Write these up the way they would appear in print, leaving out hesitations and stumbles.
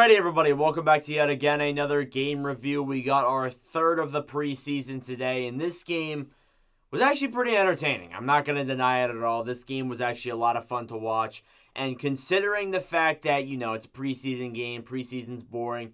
Alrighty, everybody, welcome back to yet again another game review. We got our third of the preseason today, and this game was actually pretty entertaining. I'm not going to deny it at all. This game was actually a lot of fun to watch, and considering the fact that, it's a preseason game, preseason's boring,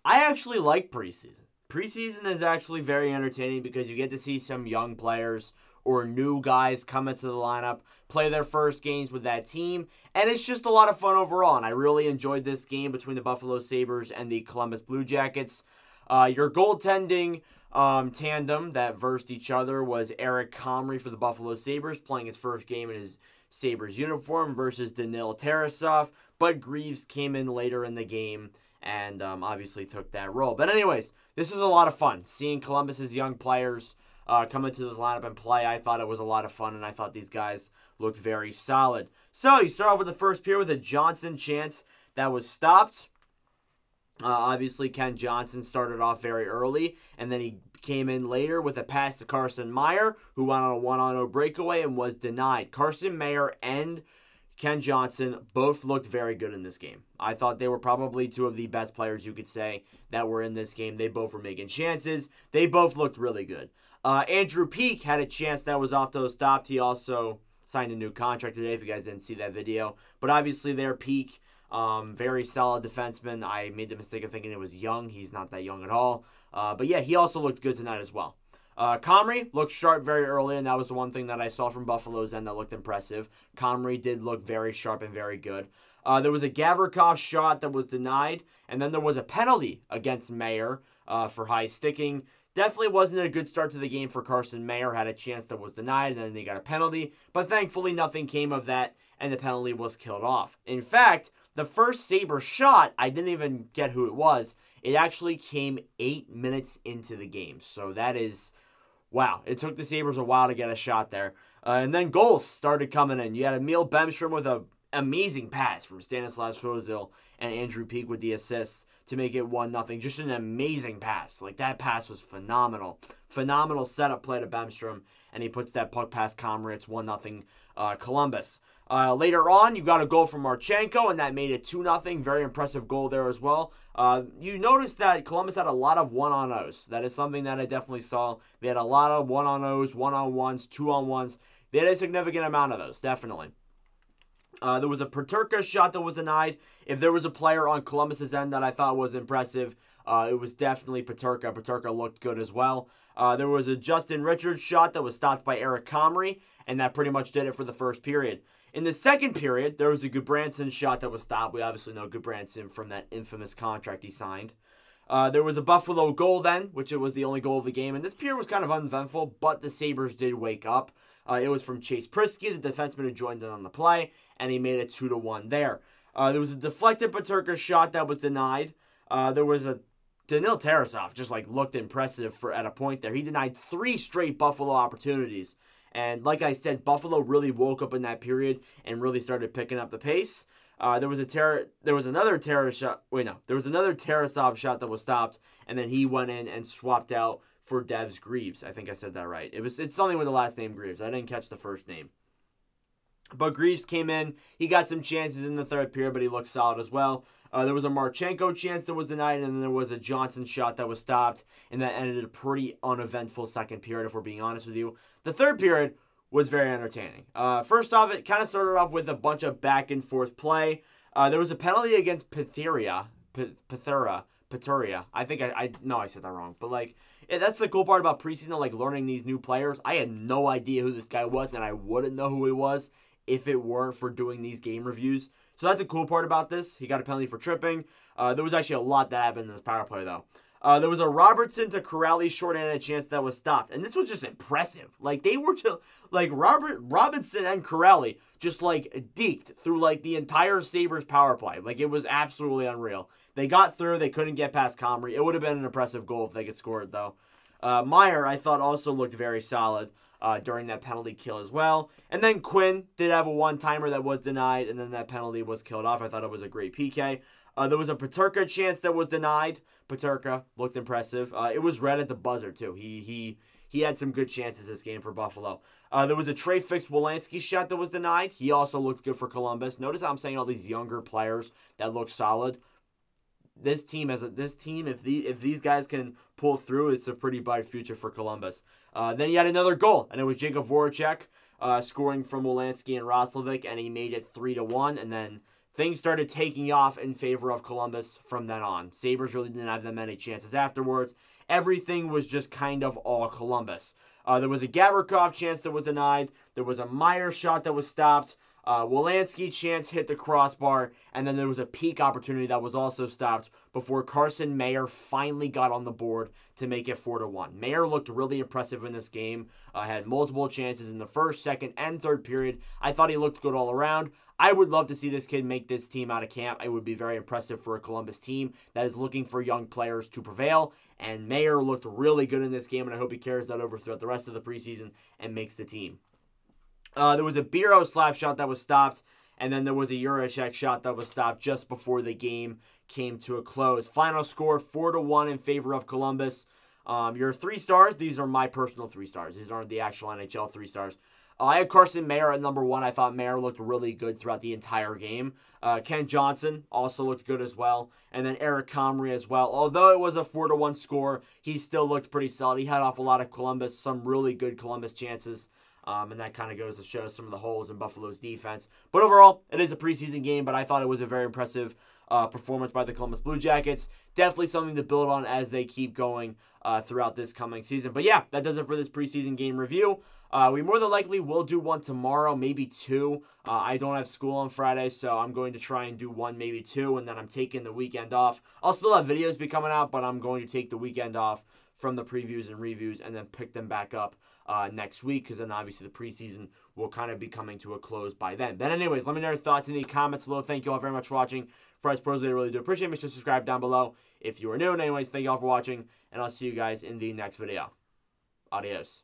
I actually like preseason. Preseason is actually very entertaining because you get to see some young players or new guys come into the lineup, play their first games with that team, and it's just a lot of fun overall, and I really enjoyed this game between the Buffalo Sabres and the Columbus Blue Jackets. Your goaltending tandem that versed each other was Eric Comrie for the Buffalo Sabres, playing his first game in his Sabres uniform versus Danil Tarasov, but Greaves came in later in the game and obviously took that role. But anyways, this was a lot of fun, seeing Columbus's young players come into this lineup and play. I thought it was a lot of fun, and I thought these guys looked very solid. So, you start off with the first period with a Johnson chance that was stopped. Obviously, Ken Johnson started off very early, and then he came in later with a pass to Carson Meyer, who went on a 1-on-0 breakaway and was denied. Carson Meyer and Ken Johnson both looked very good in this game. I thought they were probably two of the best players you could say that were in this game. They both were making chances. They both looked really good. Andrew Peeke had a chance that was stopped. He also signed a new contract today, if you guys didn't see that video. But obviously there, Peeke, very solid defenseman. I made the mistake of thinking it was young. He's not that young at all. But yeah, he also looked good tonight as well. Comrie looked sharp very early, and that was the one thing that I saw from Buffalo's end that looked impressive. Comrie did look very sharp and very good. There was a Gavrikov shot that was denied, and then there was a penalty against Meyer for high sticking. Definitely wasn't a good start to the game for Carson Meyer. Had a chance that was denied, and then they got a penalty. But thankfully, nothing came of that, and the penalty was killed off. In fact, the first Sabre shot, I didn't even get who it was. It actually came 8 minutes into the game. So that is, wow. It took the Sabres a while to get a shot there. And then goals started coming in. You had Emil Bemstrom with an amazing pass from Stanislav Svozil and Andrew Peeke with the assists to make it 1-0. Just an amazing pass. Like, that pass was phenomenal. Phenomenal setup play to Bemstrom, and he puts that puck past Comrie. It's 1-0 Columbus. Later on, you got a goal from Marchenko, and that made it 2-0. Very impressive goal there as well. You noticed that Columbus had a lot of 1-on-0s. That is something that I definitely saw. They had a lot of 1-on-0s, 1-on-1s, 2-on-1s. They had a significant amount of those, definitely. There was a Peterka shot that was denied. If there was a player on Columbus's end that I thought was impressive, it was definitely Peterka. Peterka looked good as well. There was a Justin Richards shot that was stopped by Eric Comrie, and that pretty much did it for the first period. In the second period, there was a Goodbranson shot that was stopped. We obviously know Goodbranson from that infamous contract he signed. There was a Buffalo goal then, which it was the only goal of the game. And this period was kind of uneventful, but the Sabres did wake up. It was from Chase Prisky, the defenseman who joined in on the play, and he made it 2-1 there. There was a deflected Peterka shot that was denied. There was a Danil Tarasov just looked impressive at a point there. He denied 3 straight Buffalo opportunities. And like I said, Buffalo really woke up in that period and really started picking up the pace. There was another Tarasov shot that was stopped, and then he went in and swapped out for Devs Greaves. I think I said that right. It's something with the last name Greaves. I didn't catch the first name. But Greaves came in. He got some chances in the third period, but he looked solid as well. There was a Marchenko chance that was denied, and then there was a Johnson shot that was stopped, and that ended a pretty uneventful second period, if we're being honest with you. The third period was very entertaining. First off, it kind of started off with a bunch of back-and-forth play. There was a penalty against Peturia. I think I said that wrong. But, that's the cool part about preseason, learning these new players. I had no idea who this guy was, and I wouldn't know who he was if it weren't for doing these game reviews. So that's a cool part about this. He got a penalty for tripping. There was actually a lot that happened in this power play, though. There was a Robertson to Corrali shorthanded chance that was stopped. And this was just impressive. They were just, Robinson and Corrali just, deked through, the entire Sabres power play. It was absolutely unreal. They got through. They couldn't get past Comrie. It would have been an impressive goal if they could score it, though. Meyer, I thought, also looked very solid during that penalty kill as well. And then Quinn did have a one-timer that was denied, and then that penalty was killed off. I thought it was a great PK. There was a Peterka chance that was denied. Peterka looked impressive. It was red at the buzzer, too. He had some good chances this game for Buffalo. There was a Trey Fix-Wolanski shot that was denied. He also looked good for Columbus. Notice how I'm saying all these younger players that look solid. this team, if these guys can pull through, it's a pretty bright future for Columbus. Then he had another goal, and it was Jacob Voracek scoring from Wolanski and Roslovic, and he made it 3-1, and then things started taking off in favor of Columbus from then on. Sabres really didn't have that many chances afterwards. Everything was just kind of all Columbus. There was a Gavrikov chance that was denied. There was a Meyer shot that was stopped. Wolanski chance hit the crossbar, and then there was a peak opportunity that was also stopped before Carson Mayer finally got on the board to make it 4-1. Mayer looked really impressive in this game, had multiple chances in the first, second, and third period. I thought he looked good all around. I would love to see this kid make this team out of camp. It would be very impressive for a Columbus team that is looking for young players to prevail, and Mayer looked really good in this game, and I hope he carries that over throughout the rest of the preseason and makes the team. There was a Biro slap shot that was stopped, and then there was a Juracek shot that was stopped just before the game came to a close. Final score, 4-1 in favor of Columbus. Your 3 stars, these are my personal 3 stars. These aren't the actual NHL 3 stars. I had Carson Mayer at number 1. I thought Mayer looked really good throughout the entire game. Ken Johnson also looked good as well. And then Eric Comrie as well. Although it was a 4-1 score, he still looked pretty solid. He had off a lot of Columbus, some really good Columbus chances. And that kind of goes to show some of the holes in Buffalo's defense. But overall, it is a preseason game, but I thought it was a very impressive performance by the Columbus Blue Jackets. Definitely something to build on as they keep going throughout this coming season. But yeah, that does it for this preseason game review. We more than likely will do one tomorrow, maybe 2. I don't have school on Friday, so I'm going to try and do 1, maybe 2, and then I'm taking the weekend off. I'll still have videos be coming out, but I'm going to take the weekend off from the previews and reviews and then pick them back up next week, because then obviously the preseason will kind of be coming to a close by then. But anyways, let me know your thoughts in the comments below. Thank you all very much for watching. For us pros, I really do appreciate it. Make sure to subscribe down below if you are new. And anyways, thank you all for watching, and I'll see you guys in the next video. Adios.